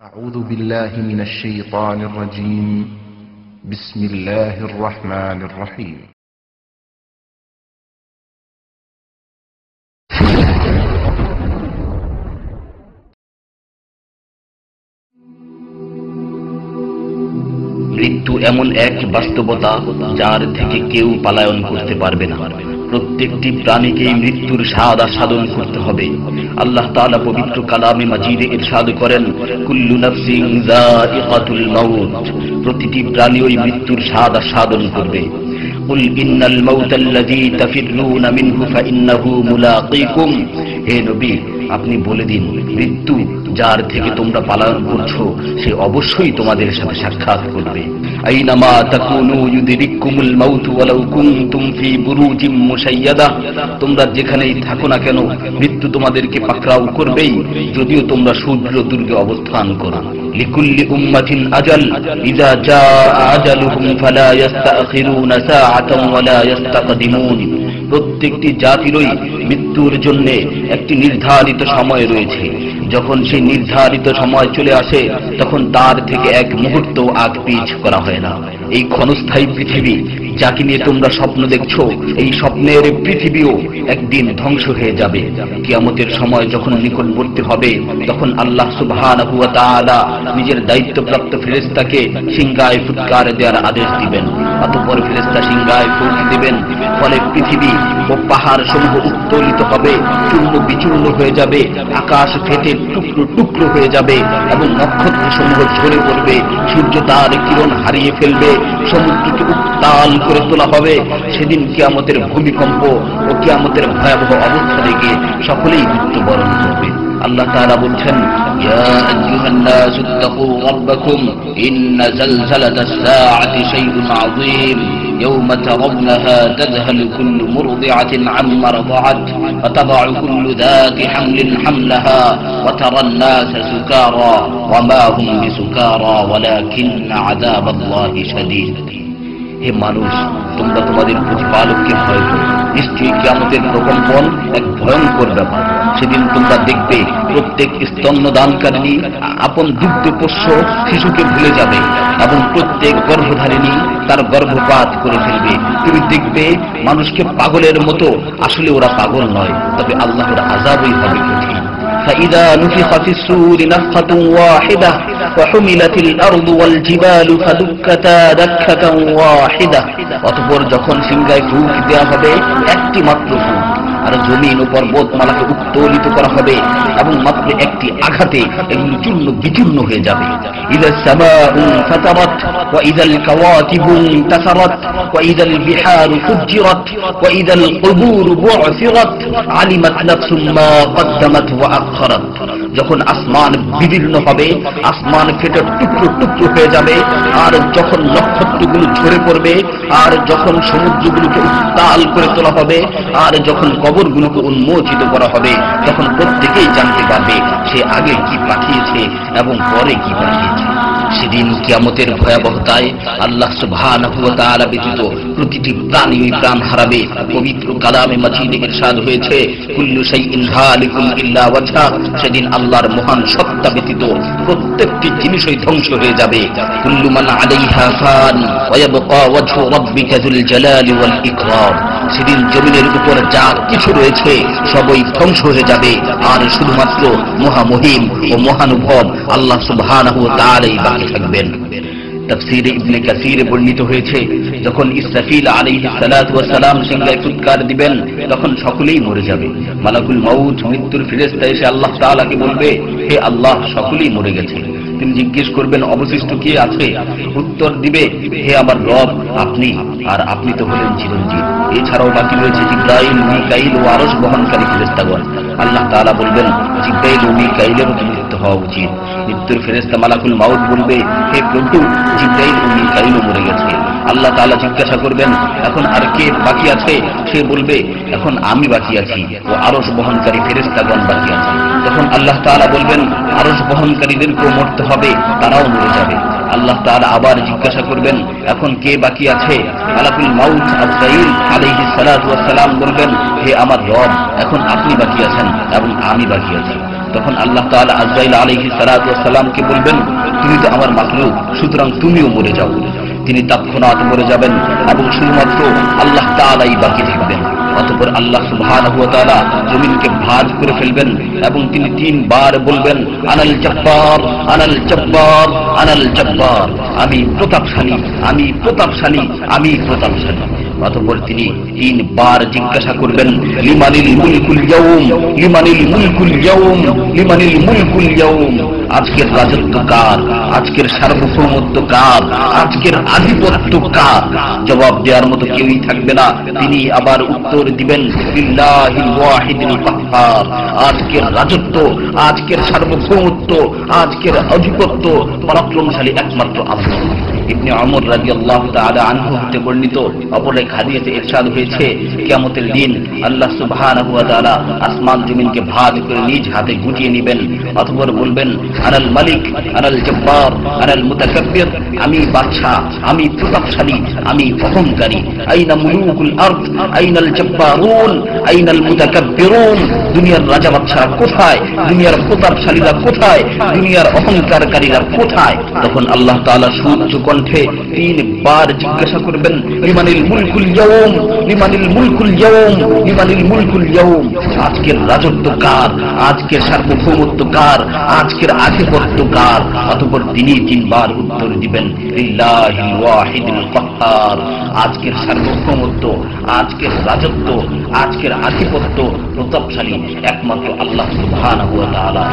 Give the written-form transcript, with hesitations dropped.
أعوذ بالله من الشيطان الرجيم. بسم الله الرحمن الرحيم. মৃত্যু এমন এক বাস্তবতা যার থেকে কেউ পলায়ন করতে পারবে না। প্রত্যেকটি প্রাণীকেই মৃত্যুর স্বাদ আস্বাদন করতে হবে। আল্লাহ তাআলা পবিত্র কালামে মাজিদে ইরশাদ করেন, কুল্লু নাফসিন যায়িকাতুল মাউত, প্রতিটি প্রাণী ওই মৃত্যুর স্বাদ আস্বাদন করবে। কুল ইন্নাল মাউতাল্লাযী তাফিররুনা মিনহু ফাইন্নাহু মুলাকীকুম, হে নবী আপনি বলে দিন, মৃত্যু যার থেকে তোমরা পলায়ন করছো সে অবশ্যই তোমাদের সাথে সাক্ষাৎ করবে। আইনামা তাকুনু ইউদরিকুমুল মাউত ওয়ালাউ কুনতুম ফি বুরুজিম মুশাইয়াদা, তোমরা যেখানেই থাকো না কেন মৃত্যু তোমাদেরকে পাকড়াও করবেই, যদিও তোমরা সূর্য দুর্গে অবস্থান করো। লিকুল্লি উম্মাতিন আজাল, ইযা জাআ আজালুহুম ফালা ইস্তাখিরুনা সাআতান ওয়ালা ইস্তাকদিমুন, প্রত্যেকটি জাতিরই মৃত্যুর জন্য একটি নির্ধারিত সময় রয়েছে। যখন সেই নির্ধারিত সময় চলে আসে তখন তার থেকে এক মুহূর্ত আগ পিছ করা হয় না। এই ক্ষণস্থায়ী পৃথিবী যাকে নিয়ে তোমরা স্বপ্ন দেখছো, এই স্বপ্নের পৃথিবীও একদিন ধ্বংস হয়ে যাবে। কিয়ামতের সময় যখন নিকটবর্তী হবে তখন আল্লাহ সুবহানাহু ওয়া তাআলা নিজের দায়িত্বপ্রাপ্ত ফেরেশতাকে সিংহায় ফুৎকার দেওয়ার আদেশ দিবেন। অতঃপর ফেরেশতা সিংহায় ফুঁক দিবেন, ফলে পৃথিবী ও পাহাড় সমূহ উত্তোলিত হবে, চূর্ণ বিচূর্ণ হয়ে যাবে, আকাশ ফেটে টুকরো টুকরো হয়ে যাবে এবং নক্ষত্র সমূহ ঝরে পড়বে, সূর্য তার কিরণ হারিয়ে ফেলবে, সমুদ্রকে উত্তাল করে তোলা হবে। সেদিন কিয়ামতের ভূমিকম্প ও কিয়ামতের ভয়াবহ অবস্থা দেখে সকলেই মৃত্যুবরণ করবে। আল্লাহ তাআলা বলছেন, ইয়া আইয়ুহান নাসু তাকু রাব্বাকুম ইন্না জালজালাতাস সাআতি শাইউন আযীম ইয়াওমা তারাউনাহা তাযহালু কুল্লু মুরদি'াতিন আম্মা রাদা'at ওয়া তাদ'উ কুল্লু যাতি হামলিন হামলাহা ওয়া তারান নাসা সুকারা ওয়া মা হুম বিসুকারা ওয়ালাকিন্না আযাবাল্লাহি শাদীদ। হে মানুষ, তোমরা তোমাদের প্রতিপালককে ভয় করো, নিশ্চয়ই কিয়ামতের প্রকম্পন এক ভয়ঙ্কর ব্যাপার। সেদিন তোমরা দেখবে প্রত্যেক স্তন্যদানকারিণী আপন দুগ্ধপোষ্য শিশুকে ভুলে যাবে এবং প্রত্যেক গর্ভধারিণী তার গর্ভপাত করে ফেলবে। তুমি দেখবে মানুষকে পাগলের মতো, আসলে ওরা পাগল নয়, তবে আল্লাহর আযাবই হবে কঠিন। فإذا نفخ في الصور نفخة واحدة وحملت الأرض والجبال فدكتا دكة واحدة, অতঃপর যখন সিংহায় ফুঁক দেওয়া হবে একটি মাত্র ফুঁক, আর জমিন ও পর্বতমালাকে উত্তোলিত করা হবে এবং মাত্র একটি আঘাতে এগুলো চূর্ণ বিচূর্ণ হয়ে যাবে। ইযা সামাউ ফাতারাত ওয়া ইযাল কাওয়াকিবু ইনতাসারাত ওয়া ইযাল বিহারু ফুজ্জিরাত ওয়া ইযাল কুবুরু বু'সিরাত আলিমাত নাফসুম মা কদ্দামাত ওয়া আখখারাত, যখন আসমান বিদীর্ণ হবে, আসমান ফেটে টুকরো টুকরো হয়ে যাবে, আর যখন নক্ষত্রগুলো ঝরে পড়বে, আর যখন সমুদ্রগুলোকে উত্তাল করে তোলা হবে, আর যখন কবরগুলোকে উন্মোচিত করা হবে, তখন প্রত্যেকেই জানতে পারবে সে আগে কি পাঠিয়েছে এবং পরে কি পাঠিয়েছে। সেদিন কিয়ামতের ভয়াবহতায় আল্লাহ সুবহানাহু ওয়া তাআলা ব্যতীত প্রতিটি প্রাণী প্রাণ হারাবে। পবিত্র কালামে মাজিদে ইরশাদ হয়েছে, কুল্লু শাইইন হালিকুন ইল্লা ওয়াজহা, সেদিন আল্লাহর মহান সত্তা ব্যতীত প্রত্যেকটি জিনিসই ধ্বংস হয়ে যাবে। কুল্লু মান আলাইহা ফান ওয়া ইয়াবকা ওয়াজহু রাব্বিকা যুল জালালি ওয়াল ইকরাম, সেদিন জমিনের উপর যা কিছু রয়েছে সবই ধ্বংস হয়ে যাবে, আর শুধুমাত্র মহামহিম ও মহানুভব আল্লাহ সুবহানাহু ওয়া তাআলাই বাকি থাকবেন। তাফসীরে ইবনে কাসীরে বর্ণিত হয়েছে, যখন ইসরাফিল আলাইহিস সালাতু ওয়াস সালাম সিংহায় ফুৎকার দিবেন তখন সকলেই মরে যাবে। মালাকুল মাউত মৃত্যুর ফেরেশতা এসে আল্লাহ তাআলাকে বলবে, হে আল্লাহ, সকলেই মরে গেছে। তিনি জিজ্ঞেস করবেন, অবশিষ্ট কে আছে? উত্তর দিবে, হে আমার রব, আপনি, আর আপনি তো হলেন চিরঞ্জীব। এছাড়াও বাকি রয়েছে জিবরাইল, মিকাইল ও আরশ বহনকারী ফেরেশতাগণ। আল্লাহ তাআলা বলবেন, জিবরাইল ও মিকাইলেরও মৃত্যু হওয়া উচিত। মৃত্যুর ফেরেশতা মালাকুল মাউত বলবে, হে প্রভু, জিবরাইল ও মিকাইলও মরে গেছে। আল্লাহ তাআলা জিজ্ঞাসা করবেন, এখন আর কে বাকি আছে? সে বলবে, এখন আমি বাকি আছি ও আরশ বহনকারী ফেরেশতাগণ বাকি আছে। তখন আল্লাহ তাআলা বলবেন, আরশ বহনকারীদেরকেও মরতে হবে, তারাও মরে যাবে। আল্লাহ তাআলা আবার জিজ্ঞাসা করবেন, এখন কে বাকি আছে? মালাকুল মাউত আজরাইল আলাইহিস সালাতু ওয়াস সালাম বলবেন, হে আমার রব, এখন আপনি বাকি আছেন এবং আমি বাকি আছি। তখন আল্লাহ তাআলা আজরাইল আলাইহিস সালাতু ওয়াস সালামকে বলবেন, তুমি তো আমার মাখলুক, সুতরাং তুমিও মরে যাও। তিনি তৎক্ষণাৎ মরে যাবেন এবং শুধুমাত্র আল্লাহ তাআলাই বাকি থাকবেন। অতঃপর আল্লাহ সুবহানাহু ওয়া তাআলা জমিনকে ভাঁজ করে ফেলবেন এবং তিনি 3 বার বলবেন, আনাল জব্বার, আনাল জব্বার, আনাল জব্বার, আমি প্রতাপশালী, আমি প্রতাপশালী, আমি প্রতাপশালী। অতঃপর তিনি 3 বার জিজ্ঞাসা করবেন, লিমানিল মুলকুল ইয়াউম, লিমানিল মুলকুল ইয়াউম, লিমানিল মুলকুল ইয়াউম, আজকের রাজত্ব কার, আজকের সার্বভৌমত্ব কার, আজকের আধিপত্য কার? জবাব দেওয়ার মতো কেউই থাকবে না। তিনি আবার উত্তর দিবেন, লিল্লাহিল ওয়াহিদিল কাহ্হার, আজকের রাজত্ব, আজকের সার্বভৌমত্ব, আজকের আধিপত্য পরাক্রমশালী একমাত্র আল্লাহ। ইবনে ওমর রাদিয়াল্লাহু তাআলা আনহু হতে বর্ণিত অপর এক হাদিসে ইরশাদ হয়েছে, কিয়ামতের দিন আল্লাহ সুবহানাহু ওয়া তাআলা আসমান জমিনকে ভাঁজ করে নিজ হাতে গুটিয়ে নেবেন। অতঃপর বলবেন, আনাল মালিক, আনাল জব্বার, আনাল মুতাকাব্বির, আমি বাদশা, আমি প্রতাপশালী, আমি অহংকারী। আইনা মুলুকুল আরদ, আইনাল জব্বারুন, আইনাল মুতাকাব্বিরুন, দুনিয়ার রাজা বাদশা কোথায়, দুনিয়ার প্রতাপশালীরা কোথায়, দুনিয়ার অহংকারকারীরা কোথায়? তখন আল্লাহ তাআলা সুউচ্চ কণ্ঠে 3 বার জিজ্ঞাসা করবেন, লিমানিল মুলকুল ইয়াউম, লিমানিল মুলকুল ইয়াউম, লিমানিল মুলকুল ইয়াউম, আজকের রাজত্ব কার, আজকের সার্বভৌমত্ব কার, আজকের আধিপত্য কার? অতঃপর তিনি 3 বার উত্তর দিবেন, লিল্লাহিল ওয়াহিদিল কাহ্হার, আজকের সার্বভৌমত্ব, আজকের রাজত্ব, আজকের আধিপত্য প্রতাপশালী একমাত্র আল্লাহ সুবহানাহু ওয়া তাআলা।